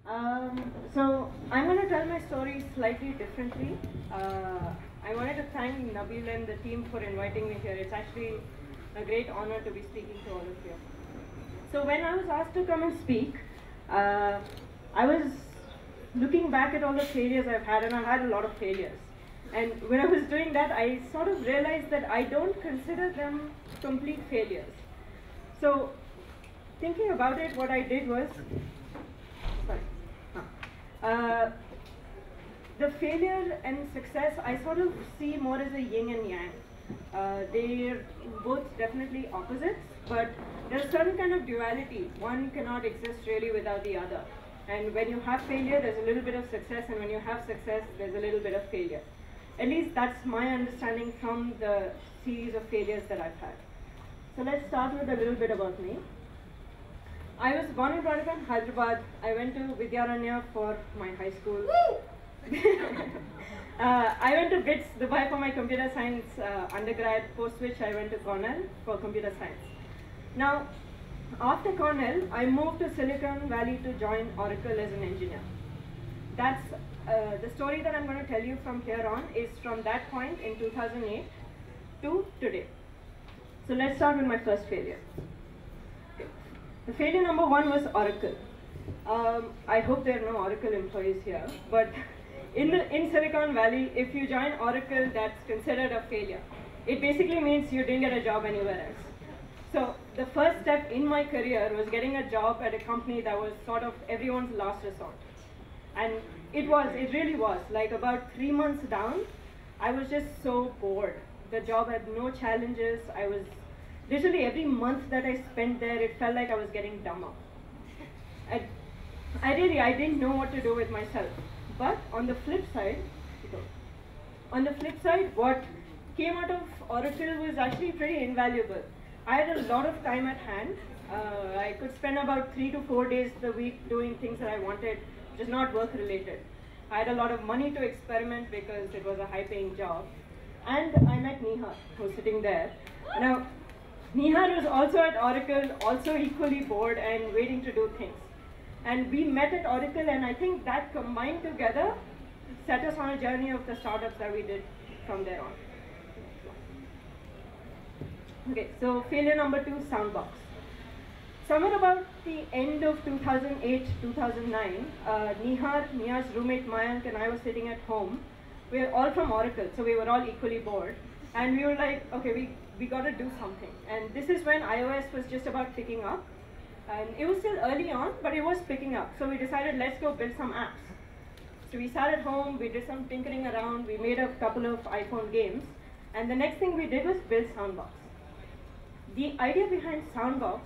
So I'm going to tell my story slightly differently. I wanted to thank Nabil and the team for inviting me here. It's actually a great honor to be speaking to all of you. So when I was asked to come and speak, I was looking back at all the failures I've had, and I've had a lot of failures. And when I was doing that, I sort of realized that I don't consider them complete failures. So thinking about it, what I did was, the failure and success, I sort of see more as a yin and yang. They're both definitely opposites, but there's a certain kind of duality. One cannot exist really without the other. And when you have failure, there's a little bit of success, and when you have success, there's a little bit of failure. At least that's my understanding from the series of failures that I've had. So let's start with a little bit about me. I was born and brought up in Hyderabad. I went to Vidyaranya for my high school. I went to BITS, Dubai for my computer science undergrad, post which I went to Cornell for computer science. Now, after Cornell, I moved to Silicon Valley to join Oracle as an engineer. That's the story that I'm going to tell you from here on is from that point in 2008 to today. So let's start with my first failure. The failure number one was Oracle. I hope there are no Oracle employees here, but in Silicon Valley, if you join Oracle, that's considered a failure. It basically means you didn't get a job anywhere else. So the first step in my career was getting a job at a company that was sort of everyone's last resort. And it really was. Like about 3 months down, I was just so bored. The job had no challenges. I was literally every month that I spent there, it felt like I was getting dumber. I didn't know what to do with myself. But on the flip side, what came out of Oracle was actually pretty invaluable. I had a lot of time at hand. I could spend about 3 to 4 days a week doing things that I wanted, just not work related. I had a lot of money to experiment because it was a high paying job. And I met Nihar, who's sitting there. Now, Nihar was also at Oracle, also equally bored and waiting to do things. And we met at Oracle, and I think that combined together set us on a journey of the startups that we did from there on. Okay, so failure number two, Soundbox. Somewhere about the end of 2008, 2009, Nihar's roommate Mayank and I were sitting at home. We were all from Oracle, so we were all equally bored. And we were like, okay, we got to do something. And this is when iOS was just about picking up. And it was still early on, but it was picking up. So we decided, let's go build some apps. So we sat at home, we did some tinkering around, we made a couple of iPhone games. And the next thing we did was build Soundbox. The idea behind Soundbox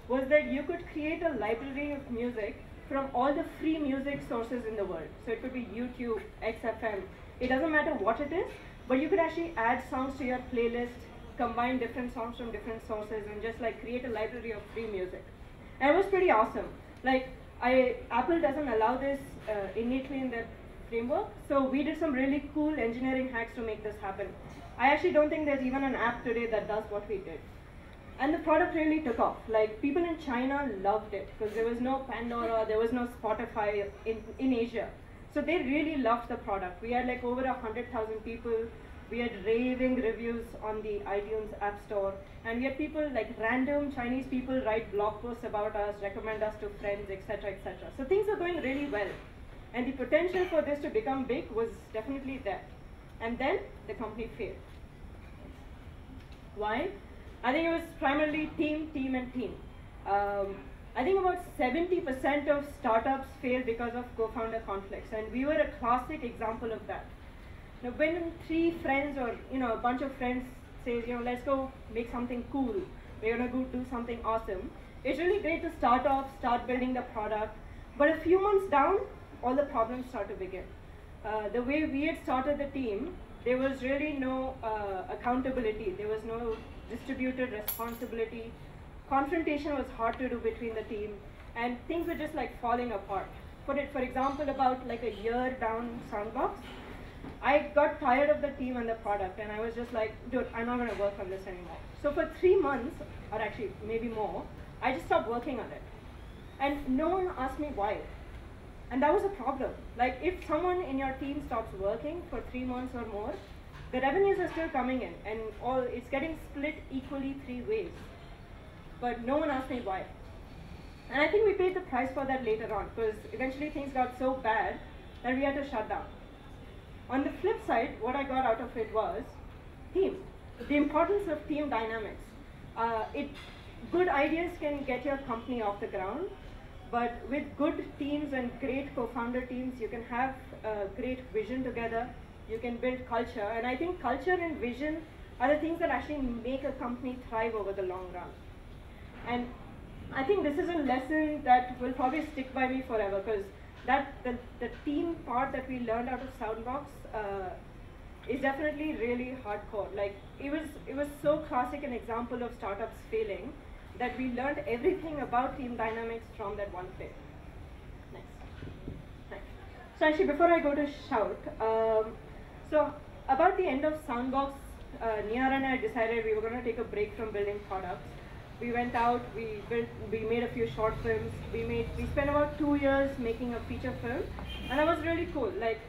was that you could create a library of music from all the free music sources in the world. So it could be YouTube, XFM, it doesn't matter what it is, but you could actually add songs to your playlist, combine different songs from different sources, and just like create a library of free music. And it was pretty awesome. Like, Apple doesn't allow this innately in their framework, so we did some really cool engineering hacks to make this happen. I actually don't think there's even an app today that does what we did. And the product really took off. Like, people in China loved it because there was no Pandora, there was no Spotify in Asia. So they really loved the product. We had like over 100,000 people. We had raving reviews on the iTunes App Store. And we had people, like random Chinese people, write blog posts about us, recommend us to friends, etc., etc. So things are going really well. And the potential for this to become big was definitely there. And then the company failed. Why? I think it was primarily team, and team. I think about 70% of startups fail because of co-founder conflicts. And we were a classic example of that. Now, when 3 friends or a bunch of friends says, let's go make something cool, we're gonna go do something awesome, it's really great to start off, start building the product. But a few months down, all the problems start to begin. The way we had started the team, there was really no accountability. There was no distributed responsibility. Confrontation was hard to do between the team, and things were just like falling apart. For example, about like a year down Soundbox, I got tired of the team and the product, and I was just like, dude, I'm not going to work on this anymore. So for 3 months, or actually maybe more, I just stopped working on it. And no one asked me why. And that was a problem. Like if someone in your team stops working for 3 months or more, the revenues are still coming in and it's getting split equally 3 ways. But no one asked me why. And I think we paid the price for that later on, because eventually things got so bad that we had to shut down. On the flip side, what I got out of it was team. The importance of team dynamics. Good ideas can get your company off the ground, but with good teams and great co-founder teams, you can have great vision together, you can build culture, and I think culture and vision are the things that actually make a company thrive over the long run. And I think this is a lesson that will probably stick by me forever, because the team part that we learned out of Soundbox is definitely really hardcore. Like it was so classic an example of startups failing that we learned everything about team dynamics from that one fail. Next. So actually, before I go to Shout, so about the end of Soundbox, Nihar and I decided we were going to take a break from building products. We went out, we made a few short films. We spent about 2 years making a feature film, and that was really cool. Like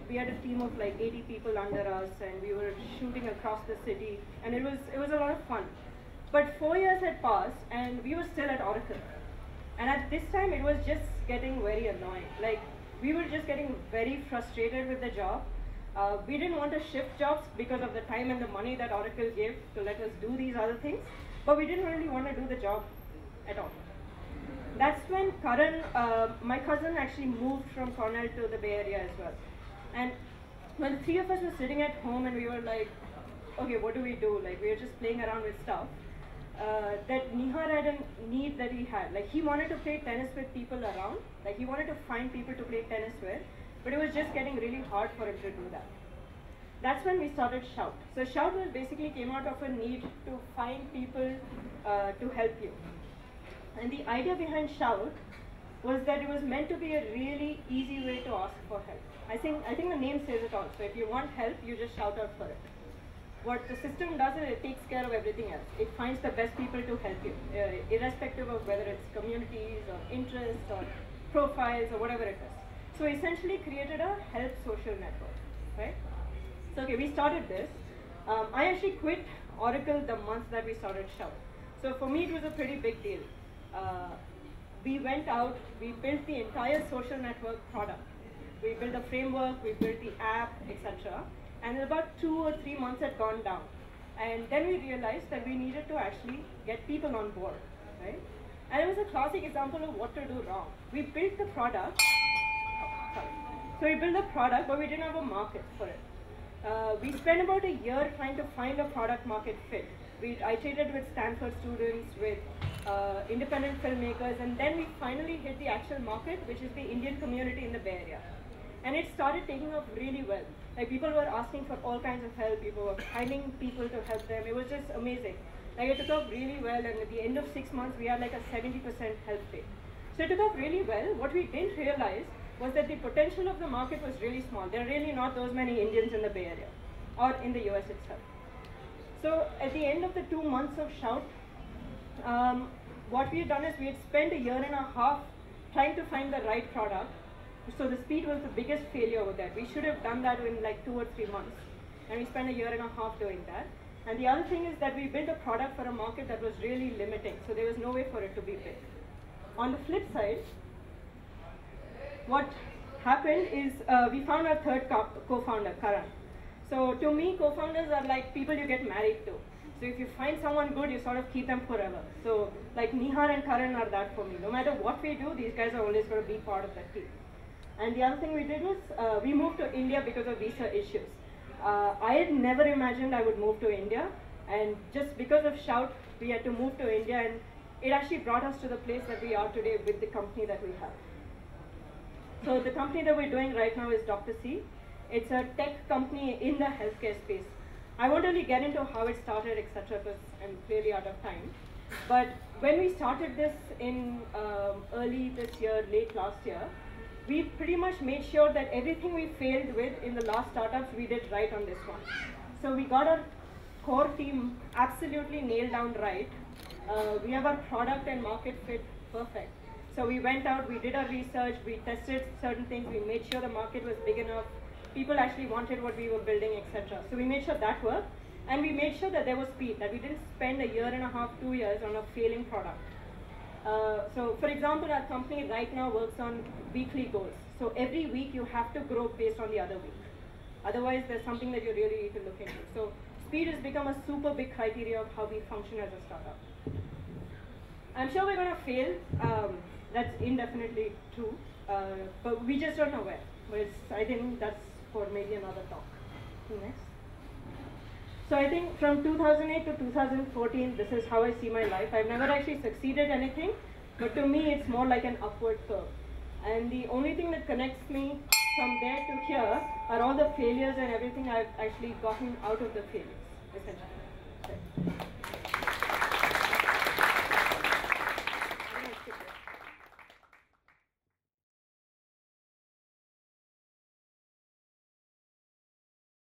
we had a team of like 80 people under us, and we were shooting across the city, and it was a lot of fun. But 4 years had passed, and we were still at Oracle. And at this time, it was just getting very annoying. Like we were just getting very frustrated with the job. We didn't want to shift jobs because of the time and the money that Oracle gave to let us do these other things, but we didn't really want to do the job at all. That's when Karan, my cousin, actually moved from Cornell to the Bay Area as well. And when the 3 of us were sitting at home and we were like, okay, what do we do? Like we were just playing around with stuff. That Nihar had a need that he had. Like he wanted to play tennis with people around. Like he wanted to find people to play tennis with. But it was just getting really hard for him to do that. That's when we started Shout. So Shout basically came out of a need to find people to help you. And the idea behind Shout was that it was meant to be a really easy way to ask for help. I think the name says it all. So if you want help, you just shout out for it. What the system does is it takes care of everything else. It finds the best people to help you, irrespective of whether it's communities or interests or profiles or whatever it is. So we essentially created a help social network, right? So okay, we started this. I actually quit Oracle the month that we started Shout. So for me, it was a pretty big deal. We went out, we built the entire social network product. We built a framework, we built the app, etc. And about 2 or 3 months had gone down. And then we realized that we needed to actually get people on board, right? And it was a classic example of what to do wrong. We built the product. So we built a product, but we didn't have a market for it. We spent about a year trying to find a product market fit. We iterated with Stanford students, with independent filmmakers, and then we finally hit the actual market, which is the Indian community in the Bay Area. And it started taking off really well. Like people were asking for all kinds of help, people were finding people to help them. It was just amazing. Like it took off really well, and at the end of 6 months, we had like a 70% help rate. So it took off really well. What we didn't realize was that the potential of the market was really small. There are really not those many Indians in the Bay Area or in the US itself. So at the end of the 2 months of Shout, what we had done is we had spent a year and a half trying to find the right product. So the speed was the biggest failure over there. We should have done that in like 2 or 3 months. And we spent a year and a half doing that. And the other thing is that we built a product for a market that was really limiting. So there was no way for it to be big. On the flip side, what happened is we found our third co-founder, Karan. So to me, co-founders are like people you get married to. So if you find someone good, you sort of keep them forever. So like Nihar and Karan are that for me. No matter what we do, these guys are always going to be part of that team. And the other thing we did was we moved to India because of visa issues. I had never imagined I would move to India. And just because of Shout, we had to move to India. And it actually brought us to the place that we are today with the company that we have. So the company that we're doing right now is Dr. C. It's a tech company in the healthcare space. I won't really get into how it started, etc., because I'm clearly out of time. But when we started this in early this year, late last year, we pretty much made sure that everything we failed with in the last startups, we did right on this one. So we got our core team absolutely nailed down right. We have our product and market fit perfect. So we went out, we did our research, we tested certain things, we made sure the market was big enough, people actually wanted what we were building, etc. So we made sure that worked, and we made sure that there was speed, that we didn't spend a year and a half, 2 years on a failing product. So for example, our company right now works on weekly goals. So every week you have to grow based on the other week. Otherwise, there's something that you really need to look into. So speed has become a super big criteria of how we function as a startup. I'm sure we're going to fail. That's indefinitely true. But we just don't know where. But I think that's for maybe another talk. Next. So I think from 2008 to 2014, this is how I see my life. I've never actually succeeded anything, but to me, it's more like an upward curve. And the only thing that connects me from there to here are all the failures and everything I've actually gotten out of the failures, essentially.